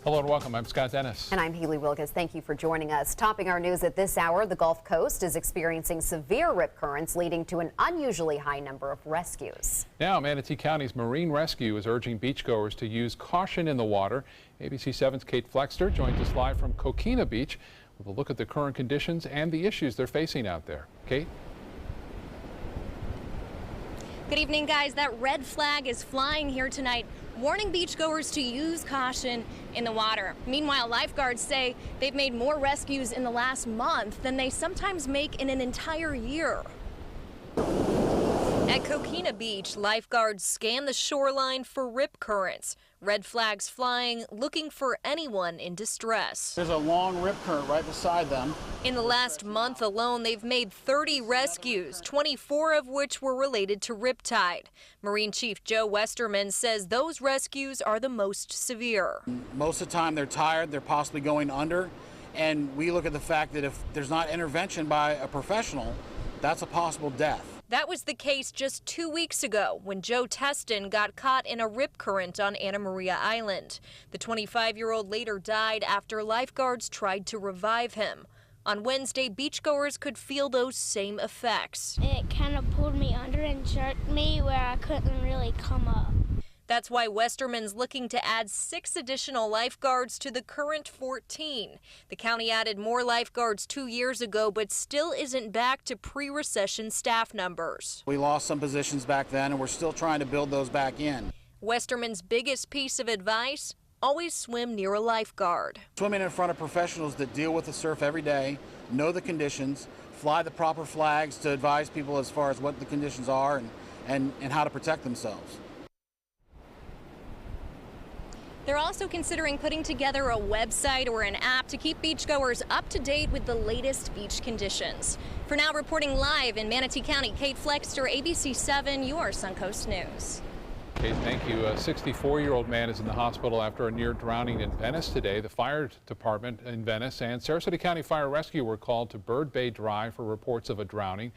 Hello and welcome. I'm Scott Dennis. And I'm Haley Wilkes. Thank you for joining us. Topping our news at this hour, the Gulf Coast is experiencing severe rip currents, leading to an unusually high number of rescues. Now, Manatee County's Marine Rescue is urging beachgoers to use caution in the water. ABC 7's Kate Flexter joins us live from Coquina Beach with a look at the current conditions and the issues they're facing out there. Kate? Good evening, guys. That red flag is flying here tonight, warning beachgoers to use caution in the water. Meanwhile, lifeguards say they've made more rescues in the last month than they sometimes make in an entire year. At Coquina Beach, lifeguards scan the shoreline for rip currents. Red flags flying, looking for anyone in distress. There's a long rip current right beside them. In the last month alone, they've made 30 rescues, 24 of which were related to riptide. Marine Chief Joe Westerman says those rescues are the most severe. Most of the time they're tired, they're possibly going under, and we look at the fact that if there's not intervention by a professional, that's a possible death. That was the case just 2 weeks ago when Joe Teston got caught in a rip current on Anna Maria Island. The 25-year-old later died after lifeguards tried to revive him. On Wednesday, beachgoers could feel those same effects. It kind of pulled me under and jerked me where I couldn't really come up. That's why Westerman's looking to add 6 additional lifeguards to the current 14. The county added more lifeguards 2 years ago, but still isn't back to pre-recession staff numbers. We lost some positions back then, and we're still trying to build those back in. Westerman's biggest piece of advice: always swim near a lifeguard. Swimming in front of professionals that deal with the surf every day, know the conditions, fly the proper flags to advise people as far as what the conditions are and how to protect themselves. They're also considering putting together a website or an app to keep beachgoers up to date with the latest beach conditions. For now, reporting live in Manatee County, Kate Flexter, ABC 7, your Suncoast News. Kate, thank you. A 64-year-old man is in the hospital after a near drowning in Venice today. The fire department in Venice and Sarasota County Fire Rescue were called to Bird Bay Drive for reports of a drowning.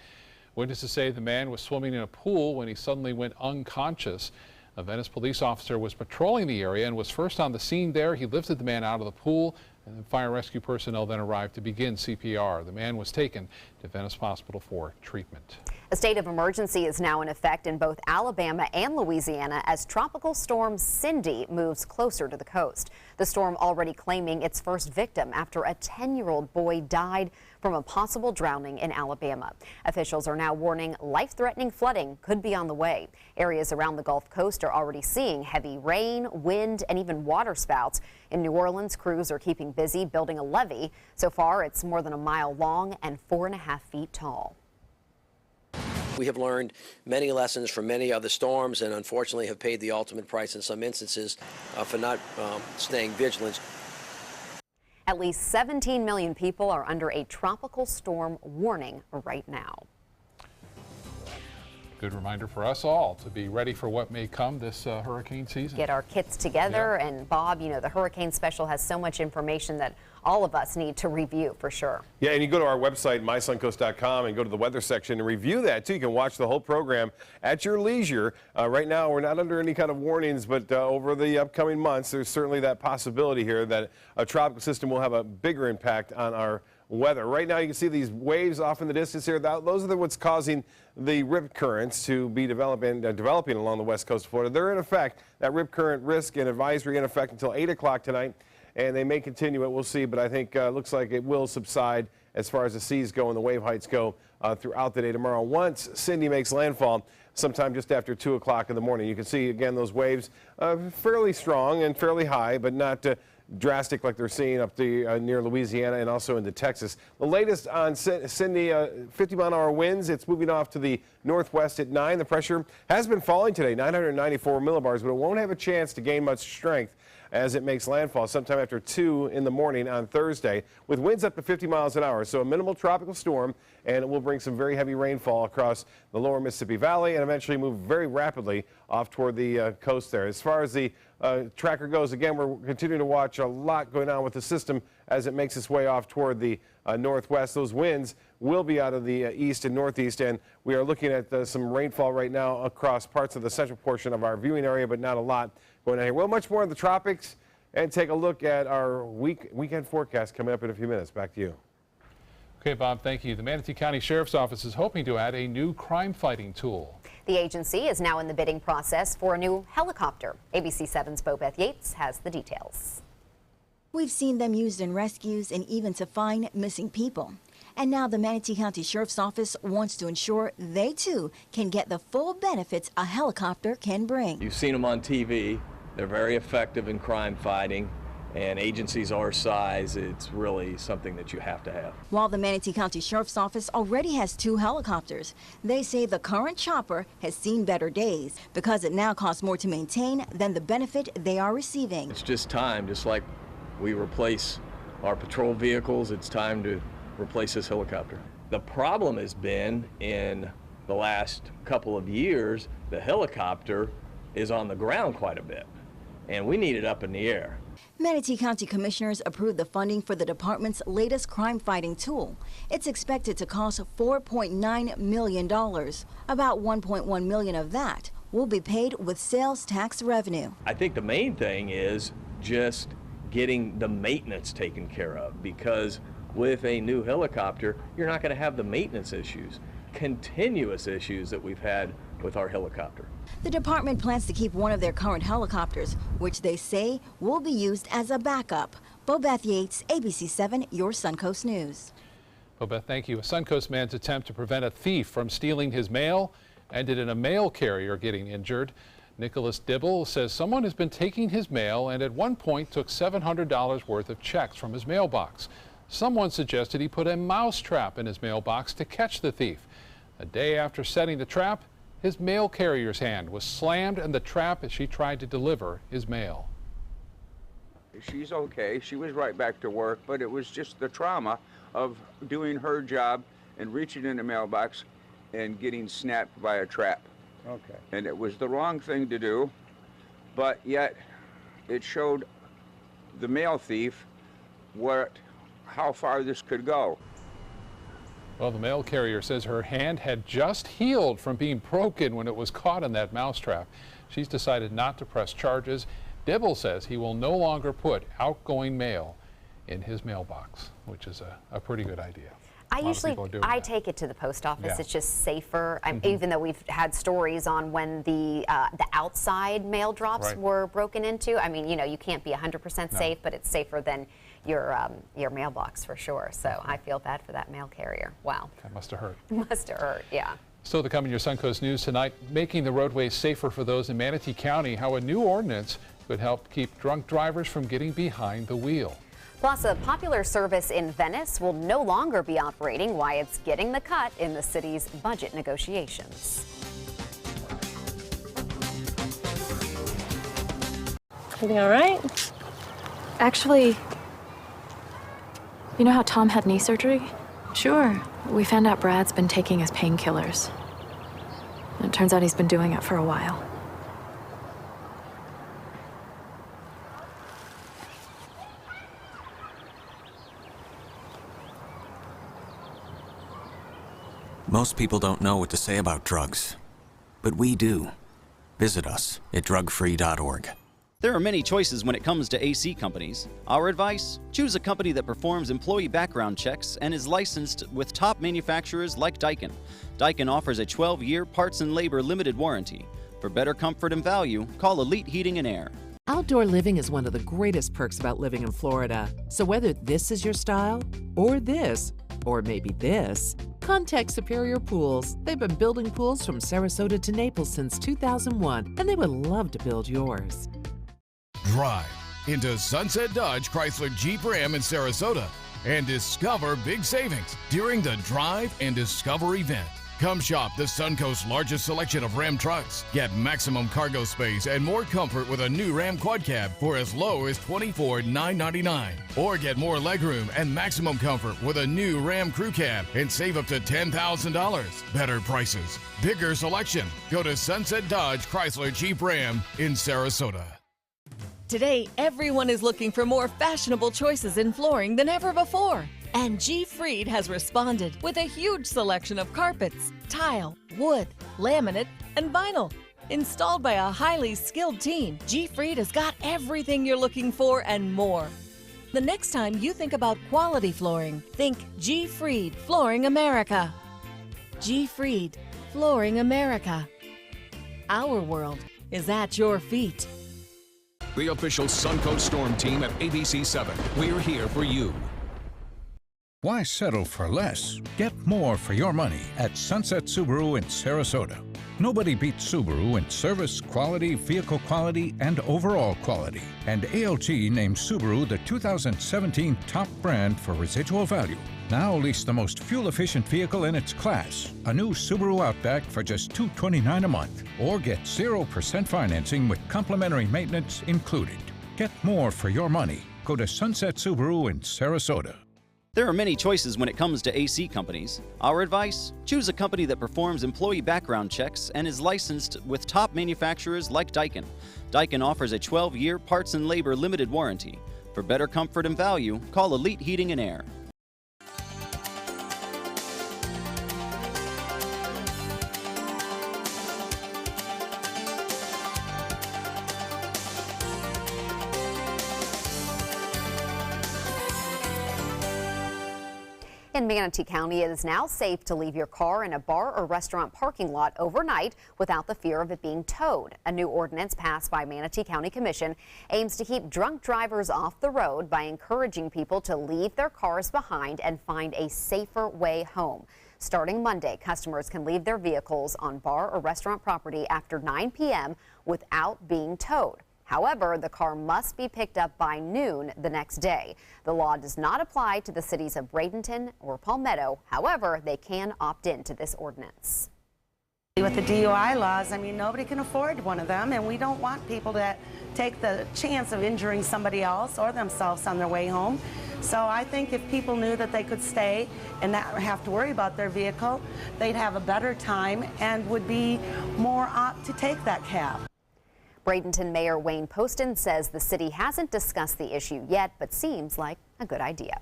Witnesses say the man was swimming in a pool when he suddenly went unconscious. A Venice police officer was patrolling the area and was first on the scene there. He lifted the man out of the pool, and fire rescue personnel then arrived to begin CPR. The man was taken to Venice Hospital for treatment. A state of emergency is now in effect in both Alabama and Louisiana as Tropical Storm Cindy moves closer to the coast. The storm already claiming its first victim after a 10-year-old boy died from a possible drowning in Alabama. Officials are now warning life-threatening flooding could be on the way. Areas around the Gulf Coast are already seeing heavy rain, wind, and even water spouts. In New Orleans, crews are keeping busy building a levee. So far, it's more than a mile long and 4.5 feet tall. We have learned many lessons from many other storms and unfortunately have paid the ultimate price in some instances for not staying vigilant. At least 17 million people are under a tropical storm warning right now. Good reminder for us all to be ready for what may come this hurricane season. Get our kits together. And Bob, you know, the Hurricane Special has so much information that all of us need to review for sure. Yeah, and you go to our website, mysuncoast.com, and go to the weather section and review that too. You can watch the whole program at your leisure. Right now, we're not under any kind of warnings, but over the upcoming months, there's certainly that possibility here that a tropical system will have a bigger impact on our weather. Right now, you can see these waves off in the distance here. Those are what's causing the rip currents to be developing along the west coast of Florida. They're in effect. That rip current risk and advisory in effect until 8 o'clock tonight, and they may continue it. We'll see, but I think it looks like it will subside as far as the seas go and the wave heights go throughout the day tomorrow. Once Cindy makes landfall, sometime just after 2 o'clock in the morning, you can see again those waves fairly strong and fairly high, but not drastic like they're seeing up near Louisiana and also into Texas. The latest on Cindy, 50-mile-an-hour winds. It's moving off to the northwest at 9. The pressure has been falling today, 994 millibars, but it won't have a chance to gain much strength as it makes landfall sometime after 2 in the morning on Thursday, with winds up to 50 miles an hour. So a minimal tropical storm, and it will bring some very heavy rainfall across the lower Mississippi Valley and eventually move very rapidly off toward the coast there. As far as the tracker goes, again, we're continuing to watch a lot going on with the system as it makes its way off toward the northwest. Those winds will be out of the east and northeast, and we are looking at some rainfall right now across parts of the central portion of our viewing area, but not a lot going on here. Well, much more of the tropics and take a look at our weekend forecast coming up in a few minutes. Back to you. Okay, Bob, thank you. The Manatee County Sheriff's Office is hoping to add a new crime-fighting tool. The agency is now in the bidding process for a new helicopter. ABC 7's Bobeth Yates has the details. We've seen them used in rescues and even to find missing people. And now the Manatee County Sheriff's Office wants to ensure they too can get the full benefits a helicopter can bring. You've seen them on TV. They're very effective in crime fighting. And agencies our size, it's really something that you have to have. While the Manatee County Sheriff's Office already has 2 helicopters, they say the current chopper has seen better days because it now costs more to maintain than the benefit they are receiving. It's just time, just like we replace our patrol vehicles, it's time to replace this helicopter. The problem has been in the last couple of years, the helicopter is on the ground quite a bit, and we need it up in the air. Manatee County Commissioners approved the funding for the department's latest crime-fighting tool. It's expected to cost $4.9 million. About $1.1 million of that will be paid with sales tax revenue. I think the main thing is just getting the maintenance taken care of, because with a new helicopter, you're not going to have the maintenance issues, continuous issues that we've had with our helicopter. The department plans to keep one of their current helicopters, which they say will be used as a backup. Bobeth Yates, ABC 7, your Suncoast News. Bobeth, thank you. A Suncoast man's attempt to prevent a thief from stealing his mail ended in a mail carrier getting injured. Nicholas Dibble says someone has been taking his mail and at one point took $700 worth of checks from his mailbox. Someone suggested he put a mouse trap in his mailbox to catch the thief. A day after setting the trap, his mail carrier's hand was slammed in the trap as she tried to deliver his mail. She's okay. She was right back to work, but it was just the trauma of doing her job and reaching in the mailbox and getting snapped by a trap. Okay. And it was the wrong thing to do, but yet it showed the mail thief how far this could go. Well, the mail carrier says her hand had just healed from being broken when it was caught in that mousetrap. She's decided not to press charges. Dibble says he will no longer put outgoing mail in his mailbox, which is a pretty good idea. I take it to the post office. Yeah. It's just safer. Even though we've had stories on when the outside mail drops were broken into. I mean, you know, you can't be 100% safe, but it's safer than your mailbox for sure. So I feel bad for that mail carrier. Wow. That must have hurt. Must have hurt, yeah. Still to come in your Suncoast News tonight, making the roadways safer for those in Manatee County, how a new ordinance could help keep drunk drivers from getting behind the wheel. Plus, a popular service in Venice will no longer be operating, why it's getting the cut in the city's budget negotiations. Everything all right? Actually, you know how Tom had knee surgery? Sure. We found out Brad's been taking his painkillers. And it turns out he's been doing it for a while. Most people don't know what to say about drugs, but we do. Visit us at drugfree.org. There are many choices when it comes to AC companies. Our advice? Choose a company that performs employee background checks and is licensed with top manufacturers like Daikin. Daikin offers a 12-year parts and labor limited warranty. For better comfort and value, call Elite Heating and Air. Outdoor living is one of the greatest perks about living in Florida. So whether this is your style, or this, or maybe this, contact Superior Pools. They've been building pools from Sarasota to Naples since 2001, and they would love to build yours. Drive into Sunset Dodge Chrysler Jeep Ram in Sarasota and discover big savings during the Drive and Discover event. Come shop the Suncoast's largest selection of Ram trucks. Get maximum cargo space and more comfort with a new Ram Quad Cab for as low as $24,999. Or get more legroom and maximum comfort with a new Ram Crew Cab and save up to $10,000. Better prices, bigger selection. Go to Sunset Dodge Chrysler Jeep Ram in Sarasota. Today, everyone is looking for more fashionable choices in flooring than ever before. And G. Fried has responded with a huge selection of carpets, tile, wood, laminate, and vinyl. Installed by a highly skilled team, G-Freed has got everything you're looking for and more. The next time you think about quality flooring, think G-Freed Flooring America. G-Freed Flooring America. Our world is at your feet. The official Suncoast Storm team at ABC7. We're here for you. Why settle for less? Get more for your money at Sunset Subaru in Sarasota. Nobody beats Subaru in service, quality, vehicle quality, and overall quality. And ALG named Subaru the 2017 top brand for residual value. Now lease the most fuel-efficient vehicle in its class, a new Subaru Outback for just $229 a month. Or get 0% financing with complimentary maintenance included. Get more for your money. Go to Sunset Subaru in Sarasota. There are many choices when it comes to AC companies. Our advice? Choose a company that performs employee background checks and is licensed with top manufacturers like Daikin. Daikin offers a 12-year parts and labor limited warranty. For better comfort and value, call Elite Heating and Air. In Manatee County, it is now safe to leave your car in a bar or restaurant parking lot overnight without the fear of it being towed. A new ordinance passed by Manatee County Commission aims to keep drunk drivers off the road by encouraging people to leave their cars behind and find a safer way home. Starting Monday, customers can leave their vehicles on bar or restaurant property after 9 p.m. without being towed. However, the car must be picked up by noon the next day. The law does not apply to the cities of Bradenton or Palmetto. However, they can opt into this ordinance. With the DUI laws, I mean, nobody can afford one of them, and we don't want people to take the chance of injuring somebody else or themselves on their way home. So I think if people knew that they could stay and not have to worry about their vehicle, they'd have a better time and would be more apt to take that cab. Bradenton Mayor Wayne Poston says the city hasn't discussed the issue yet, but seems like a good idea.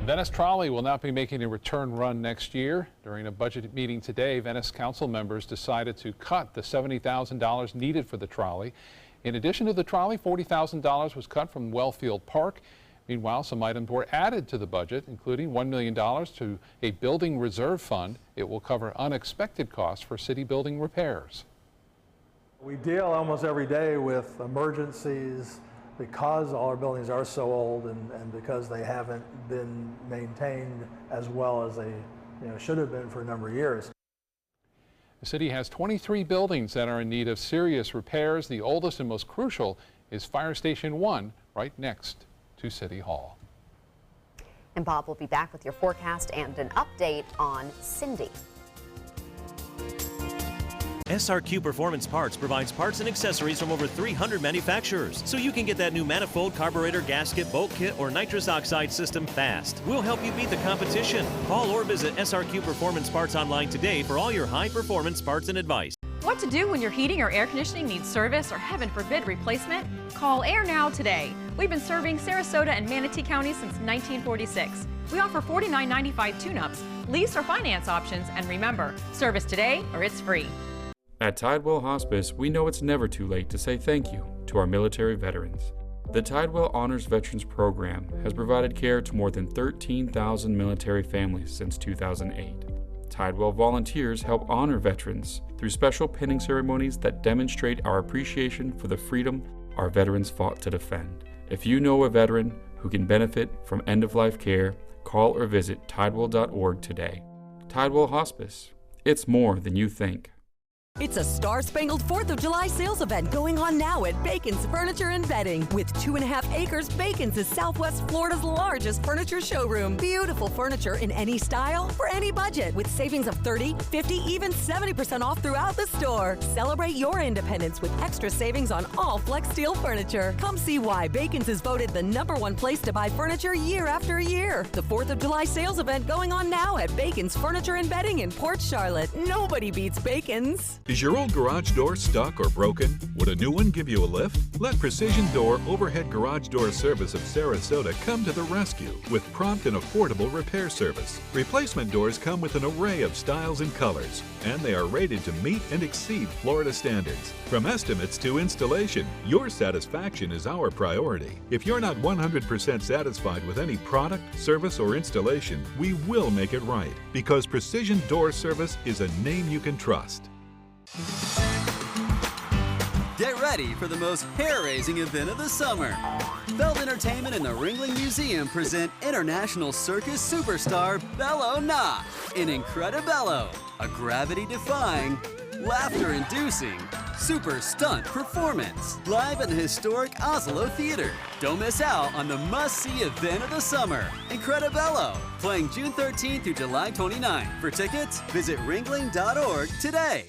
Venice Trolley will not be making a return run next year. During a budget meeting today, Venice council members decided to cut the $70,000 needed for the trolley. In addition to the trolley, $40,000 was cut from Wellfield Park. Meanwhile, some items were added to the budget, including $1 million to a building reserve fund. It will cover unexpected costs for city building repairs. We deal almost every day with emergencies because all our buildings are so old and because they haven't been maintained as well as they should have been for a number of years. The city has 23 buildings that are in need of serious repairs. The oldest and most crucial is Fire Station 1, right next to City Hall. And Bob will be back with your forecast and an update on Cindy. SRQ Performance Parts provides parts and accessories from over 300 manufacturers, so you can get that new manifold, carburetor, gasket, bolt kit, or nitrous oxide system fast. We'll help you beat the competition. Call or visit SRQ Performance Parts online today for all your high-performance parts and advice. What to do when your heating or air conditioning needs service or, heaven forbid, replacement? Call Air Now today. We've been serving Sarasota and Manatee County since 1946. We offer $49.95 tune-ups, lease or finance options, and remember, service today or it's free. At Tidewell Hospice, we know it's never too late to say thank you to our military veterans. The Tidewell Honors Veterans Program has provided care to more than 13,000 military families since 2008. Tidewell volunteers help honor veterans through special pinning ceremonies that demonstrate our appreciation for the freedom our veterans fought to defend. If you know a veteran who can benefit from end-of-life care, call or visit tidewell.org today. Tidewell Hospice. It's more than you think. It's a star-spangled 4th of July sales event going on now at Bacon's Furniture and Bedding. With 2.5 acres, Bacon's is Southwest Florida's largest furniture showroom. Beautiful furniture in any style, for any budget, with savings of 30, 50, even 70% off throughout the store. Celebrate your independence with extra savings on all Flex Steel furniture. Come see why Bacon's is voted the #1 place to buy furniture year after year. The 4th of July sales event going on now at Bacon's Furniture and Bedding in Port Charlotte. Nobody beats Bacon's. Is your old garage door stuck or broken? Would a new one give you a lift? Let Precision Door Overhead Garage Door Service of Sarasota come to the rescue with prompt and affordable repair service. Replacement doors come with an array of styles and colors, and they are rated to meet and exceed Florida standards. From estimates to installation, your satisfaction is our priority. If you're not 100% satisfied with any product, service, or installation, we will make it right, because Precision Door Service is a name you can trust. Get ready for the most hair-raising event of the summer. Feld Entertainment and the Ringling Museum present international circus superstar Bello Knott in Incredibello, a gravity-defying, laughter-inducing, super stunt performance live at the historic Oslo Theater. Don't miss out on the must-see event of the summer, Incredibello, playing June 13th through July 29th. For tickets, visit ringling.org today.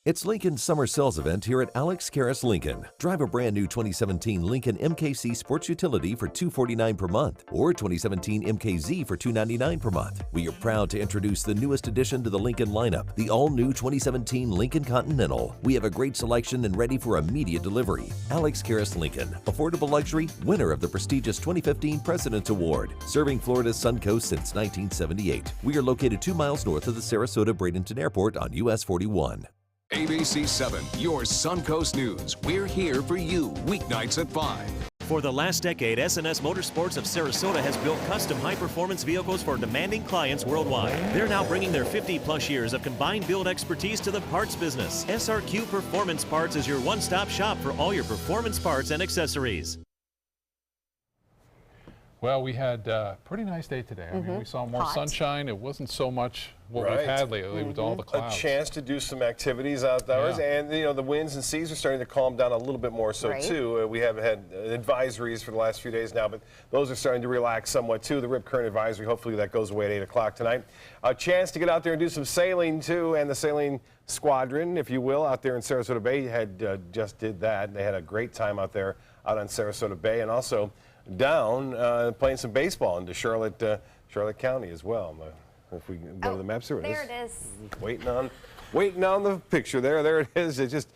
It's Lincoln's summer sales event here at Alex Karras Lincoln. Drive a brand new 2017 Lincoln MKC Sports Utility for $249 per month or 2017 MKZ for $299 per month. We are proud to introduce the newest addition to the Lincoln lineup, the all-new 2017 Lincoln Continental. We have a great selection and ready for immediate delivery. Alex Karras Lincoln, affordable luxury, winner of the prestigious 2015 President's Award, serving Florida's Suncoast since 1978. We are located 2 miles north of the Sarasota-Bradenton Airport on US 41. ABC 7, your Suncoast News. We're here for you weeknights at 5. For the last decade, S&S Motorsports of Sarasota has built custom high-performance vehicles for demanding clients worldwide. They're now bringing their 50-plus years of combined build expertise to the parts business. SRQ Performance Parts is your one-stop shop for all your performance parts and accessories. Well, we had a pretty nice day today. I mean, we saw more sunshine. It wasn't so much what we've had lately with all the clouds. A chance to do some activities outdoors, and you know the winds and seas are starting to calm down a little bit more so too. We have had advisories for the last few days now, but those are starting to relax somewhat too. The Rip Current advisory, hopefully that goes away at 8 o'clock tonight. A chance to get out there and do some sailing too, and the sailing squadron, if you will, out there in Sarasota Bay had just did that. They had a great time out there out on Sarasota Bay, and also down playing some baseball into Charlotte County as well. If we go to the maps, there it is. Waiting on the picture there. There it is. It just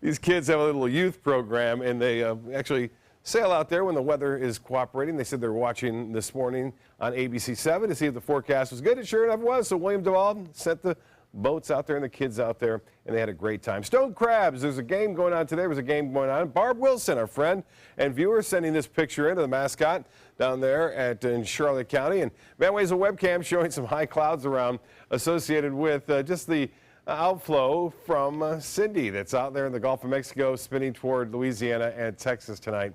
these kids have a little youth program, and they actually sail out there when the weather is cooperating. They said they were watching this morning on ABC 7 to see if the forecast was good. It sure enough was. So William Duvall sent the boats out there and the kids out there, and they had a great time. Stone Crabs, there's a game going on today. There was a game going on. Barb Wilson, our friend and viewer, sending this picture into the mascot down there in Charlotte County. And Van Way's a webcam showing some high clouds around associated with just the outflow from Cindy that's out there in the Gulf of Mexico spinning toward Louisiana and Texas tonight.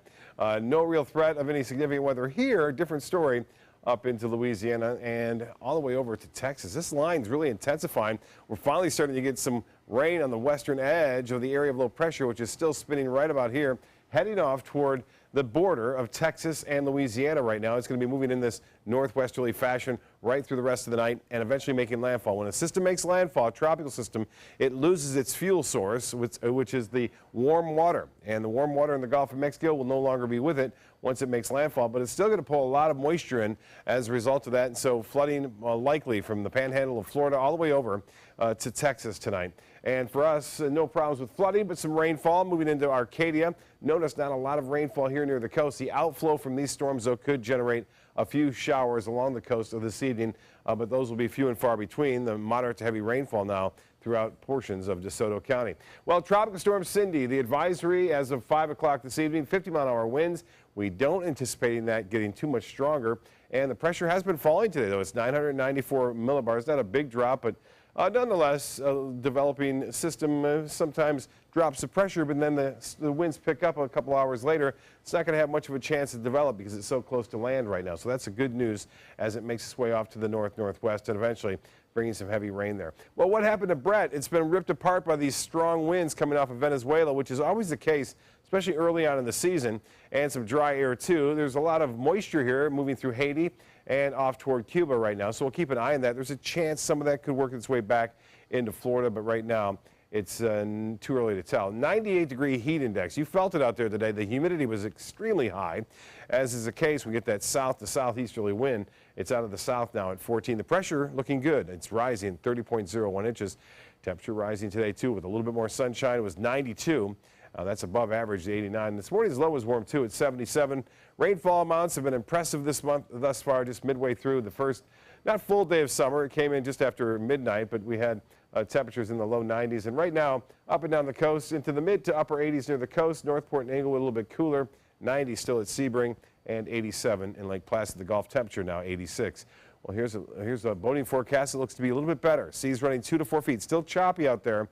No real threat of any significant weather here. Different story up into Louisiana and all the way over to Texas. This line's really intensifying. We're finally starting to get some rain on the western edge of the area of low pressure, which is still spinning right about here, heading off toward the border of Texas and Louisiana right now. It's going to be moving in this northwesterly fashion right through the rest of the night and eventually making landfall. When a system makes landfall, a tropical system, it loses its fuel source, which is the warm water. And the warm water in the Gulf of Mexico will no longer be with it once it makes landfall, but it's still going to pull a lot of moisture in as a result of that. And so flooding likely from the panhandle of Florida all the way over to Texas tonight. And for us, no problems with flooding, but some rainfall moving into Arcadia. Notice not a lot of rainfall here near the coast. The outflow from these storms, though, could generate a few showers along the coast of this evening, but those will be few and far between. The moderate to heavy rainfall now throughout portions of DeSoto County. Well, Tropical Storm Cindy, the advisory as of 5 o'clock this evening, 50-mile-an-hour winds. We don't anticipate that getting too much stronger, and the pressure has been falling today, though. It's 994 millibars, not a big drop, but nonetheless, a developing system sometimes drops the pressure, but then the winds pick up a couple hours later. It's not going to have much of a chance to develop because it's so close to land right now. So that's a good news as it makes its way off to the north-northwest and eventually bringing some heavy rain there. Well, what happened to Brett? It's been ripped apart by these strong winds coming off of Venezuela, which is always the case, especially early on in the season, and some dry air too. There's a lot of moisture here moving through Haiti and off toward Cuba right now, so we'll keep an eye on that. There's a chance some of that could work its way back into Florida, but right now It's too early to tell. 98-degree heat index. You felt it out there today. The humidity was extremely high. As is the case, we get that south to southeasterly wind. It's out of the south now at 14. The pressure looking good. It's rising, 30.01 inches. Temperature rising today, too, with a little bit more sunshine. It was 92. That's above average, 89. This morning's low was warm, too, at 77. Rainfall amounts have been impressive this month thus far, just midway through the first, not full day of summer. It came in just after midnight, but we had temperatures in the low 90s. And right now, up and down the coast, into the mid to upper 80s near the coast. Northport and Englewood a little bit cooler. 90 still at Sebring, and 87 in Lake Placid. The Gulf temperature now 86. Well, here's a boating forecast. It looks to be a little bit better. Seas running 2 to 4 feet. Still choppy out there,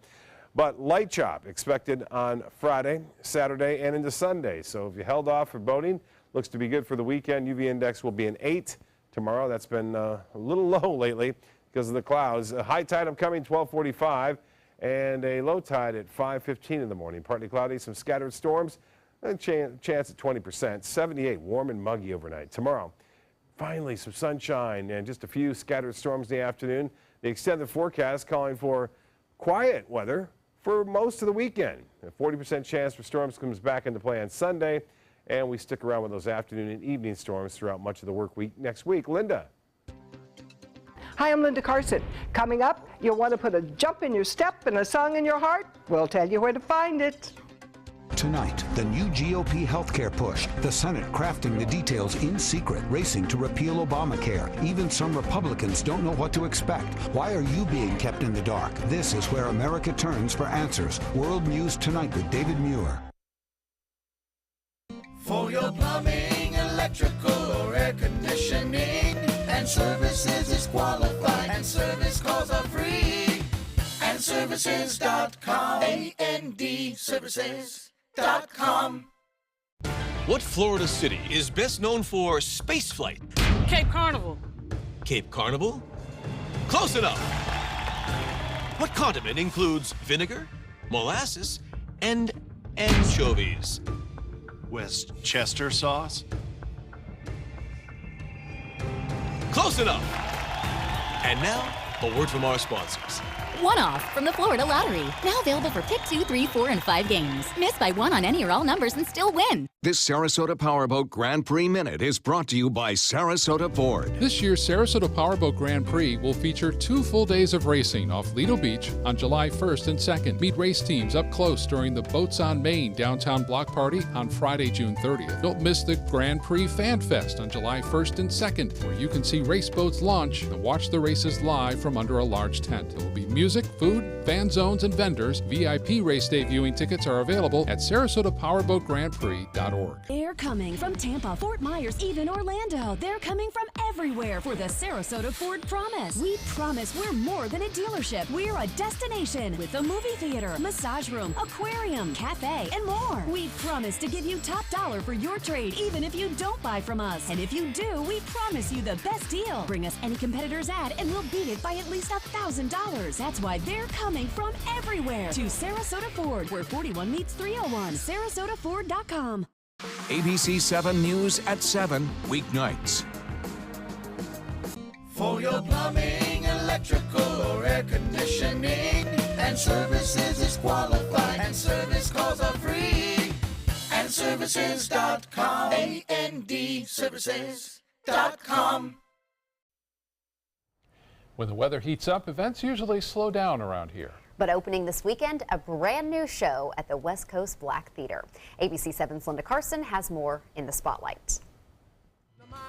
but light chop expected on Friday, Saturday, and into Sunday. So if you held off for boating, looks to be good for the weekend. UV index will be an 8 tomorrow. That's been a little low lately because of the clouds. A high tide upcoming 12:45, and a low tide at 5:15 in the morning. Partly cloudy, some scattered storms, a chance at 20%. 78, warm and muggy overnight. Tomorrow, finally some sunshine and just a few scattered storms in the afternoon. The extended forecast calling for quiet weather for most of the weekend. A 40% chance for storms comes back into play on Sunday, and we stick around with those afternoon and evening storms throughout much of the work week next week. Linda. Hi, I'm Linda Carson. Coming up, you'll want to put a jump in your step and a song in your heart. We'll tell you where to find it. Tonight, the new GOP healthcare push. The Senate crafting the details in secret, racing to repeal Obamacare. Even some Republicans don't know what to expect. Why are you being kept in the dark? This is where America turns for answers. World News Tonight with David Muir. For your plumbing, electrical, or air conditioning, and services is qualified, and service calls are free. And services.com. AND services.com. What Florida city is best known for spaceflight? Cape Carnival. Cape Carnival? Close enough. What condiment includes vinegar, molasses, and anchovies? Westchester sauce? Close enough. And now, a word from our sponsors. One-off from the Florida Lottery. Now available for pick 2, 3, 4, and 5 games. Miss by one on any or all numbers and still win. This Sarasota Powerboat Grand Prix Minute is brought to you by Sarasota Ford. This year's Sarasota Powerboat Grand Prix will feature 2 full days of racing off Lido Beach on July 1st and 2nd. Meet race teams up close during the Boats on Main downtown block party on Friday, June 30th. Don't miss the Grand Prix Fan Fest on July 1st and 2nd, where you can see race boats launch and watch the races live from under a large tent. There will be music, food, fan zones, and vendors. VIP race day viewing tickets are available at SarasotaPowerboatGrandPrix.org. They're coming from Tampa, Fort Myers, even Orlando. They're coming from everywhere for the Sarasota Ford Promise. We promise we're more than a dealership. We're a destination with a movie theater, massage room, aquarium, cafe, and more. We promise to give you top dollar for your trade, even if you don't buy from us. And if you do, we promise you the best deal. Bring us any competitor's ad and we'll beat it by at least $1,000. That's why they're coming from everywhere to Sarasota Ford, where 41 meets 301. SarasotaFord.com. ABC 7 News at 7, weeknights. For your plumbing, electrical, or air conditioning, and services is qualified, and service calls are free. And services.com. AND services.com. When the weather heats up, events usually slow down around here. But opening this weekend, a brand new show at the West Coast Black Theater. ABC 7's Linda Carson has more in the spotlight.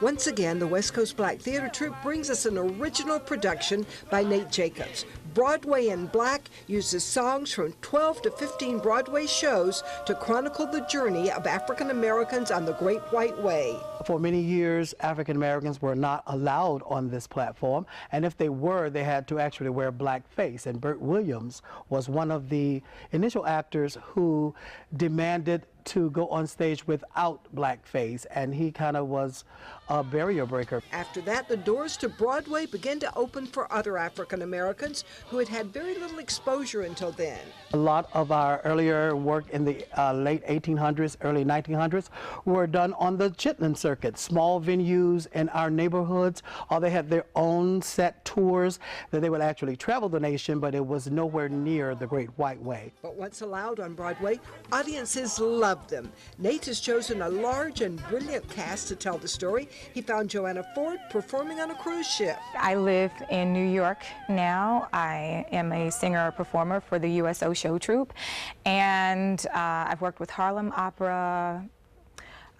Once again, the West Coast Black Theater Troupe brings us an original production by Nate Jacobs. Broadway in Black uses songs from 12 to 15 Broadway shows to chronicle the journey of African Americans on the Great White Way. For many years, African Americans were not allowed on this platform, and if they were, they had to actually wear blackface. And Burt Williams was one of the initial actors who demanded to go on stage without blackface, and he kind of was a barrier breaker. After that, the doors to Broadway began to open for other African Americans who had had very little exposure until then. A lot of our earlier work in the late 1800s, early 1900s were done on the Chitlin circuit, small venues in our neighborhoods, or they had their own set tours that they would actually travel the nation, but it was nowhere near the Great White Way. But once allowed on Broadway, audiences loved them. Nate has chosen a large and brilliant cast to tell the story. He found Joanna Ford performing on a cruise ship. I live in New York now. I am a singer-performer for the USO show troupe, and I've worked with Harlem Opera.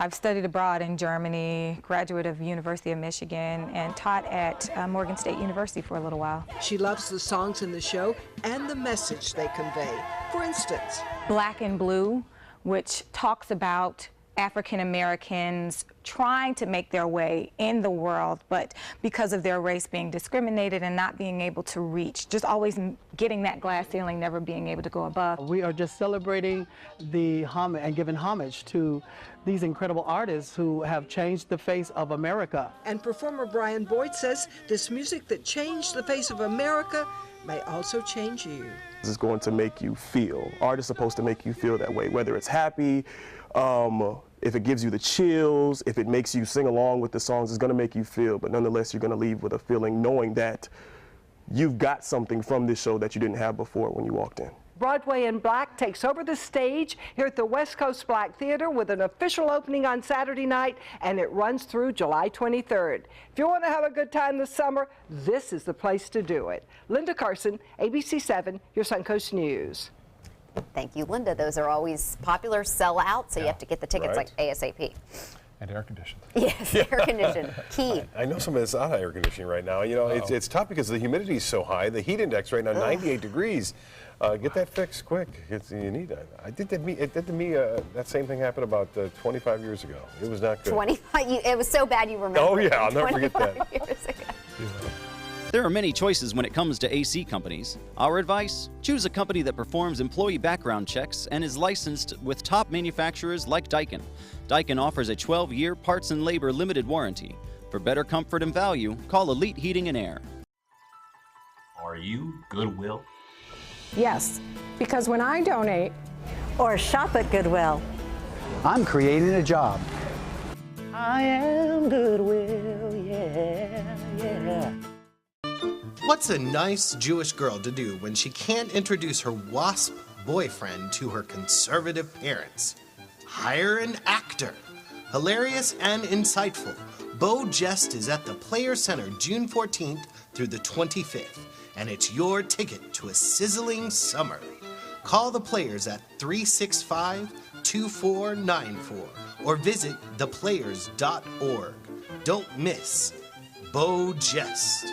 I've studied abroad in Germany, graduate of University of Michigan, and taught at Morgan State University for a little while. She loves the songs in the show and the message they convey. For instance, Black and Blue, which talks about African Americans trying to make their way in the world, but because of their race being discriminated and not being able to reach, just always getting that glass ceiling, never being able to go above. We are just celebrating the homage and giving homage to these incredible artists who have changed the face of America. And performer Brian Boyd says this music that changed the face of America may also change you. This is going to make you feel. Art is supposed to make you feel that way, whether it's happy, if it gives you the chills, if it makes you sing along with the songs, it's going to make you feel. But nonetheless, you're going to leave with a feeling knowing that you've got something from this show that you didn't have before when you walked in. Broadway in Black takes over the stage here at the West Coast Black Theater with an official opening on Saturday night, and it runs through July 23rd. If you want to have a good time this summer, this is the place to do it. Linda Carson, ABC 7, your Suncoast News. Thank you, Linda. Those are always popular, sell out, so you have to get the tickets like ASAP. And air conditioned. Yes, air conditioned, key. I know somebody that's out of air conditioning right now. You know, it's tough because the humidity is so high. The heat index right now, 98 degrees. Get that fixed quick. You need that. I did that same thing happened about 25 years ago. It was not good. 25. It was so bad you remember. Oh yeah, I'll never forget that. Years ago. There are many choices when it comes to AC companies. Our advice? Choose a company that performs employee background checks and is licensed with top manufacturers like Daikin. Daikin offers a 12-year parts and labor limited warranty. For better comfort and value, call Elite Heating and Air. Are you Goodwill? Yes, because when I donate or shop at Goodwill, I'm creating a job. I am Goodwill, yeah, yeah. What's a nice Jewish girl to do when she can't introduce her WASP boyfriend to her conservative parents? Hire an actor. Hilarious and insightful, Bo Jest is at the Players Center June 14th through the 25th, and it's your ticket to a sizzling summer. Call the Players at 365-2494 or visit theplayers.org. Don't miss Bo Jest.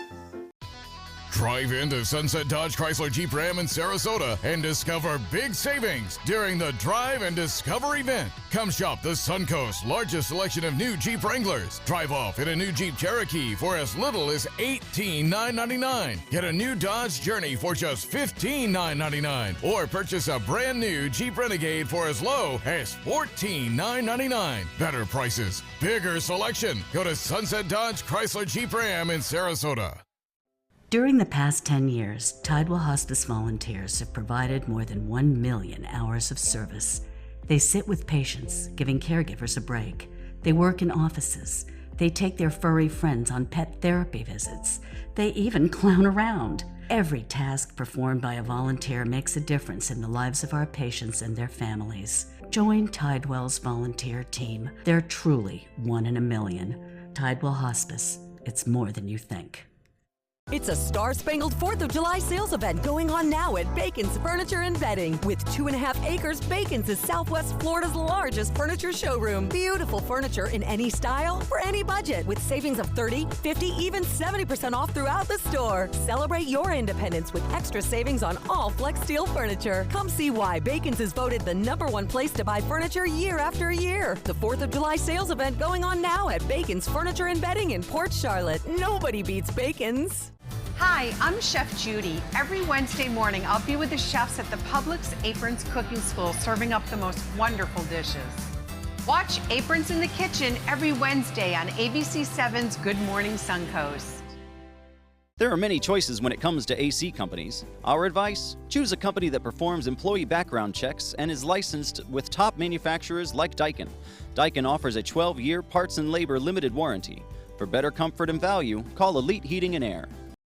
Drive into Sunset Dodge Chrysler Jeep Ram in Sarasota and discover big savings during the Drive and Discover event. Come shop the Suncoast's largest selection of new Jeep Wranglers. Drive off in a new Jeep Cherokee for as little as $18,999. Get a new Dodge Journey for just $15,999. Or purchase a brand new Jeep Renegade for as low as $14,999. Better prices, bigger selection. Go to Sunset Dodge Chrysler Jeep Ram in Sarasota. During the past 10 years, Tidewell Hospice volunteers have provided more than 1 million hours of service. They sit with patients, giving caregivers a break. They work in offices. They take their furry friends on pet therapy visits. They even clown around. Every task performed by a volunteer makes a difference in the lives of our patients and their families. Join Tidewell's volunteer team. They're truly 1 in a million. Tidewell Hospice. It's more than you think. It's a star-spangled 4th of July sales event going on now at Bacon's Furniture and Bedding. With 2.5 acres, Bacon's is Southwest Florida's largest furniture showroom. Beautiful furniture in any style for any budget with savings of 30, 50, even 70% off throughout the store. Celebrate your independence with extra savings on all Flex Steel furniture. Come see why Bacon's is voted the #1 place to buy furniture year after year. The 4th of July sales event going on now at Bacon's Furniture and Bedding in Port Charlotte. Nobody beats Bacon's. Hi, I'm Chef Judy. Every Wednesday morning, I'll be with the chefs at the Publix Aprons Cooking School serving up the most wonderful dishes. Watch Aprons in the Kitchen every Wednesday on ABC7's Good Morning Suncoast. There are many choices when it comes to AC companies. Our advice? Choose a company that performs employee background checks and is licensed with top manufacturers like Daikin. Daikin offers a 12-year parts and labor limited warranty. For better comfort and value, call Elite Heating and Air.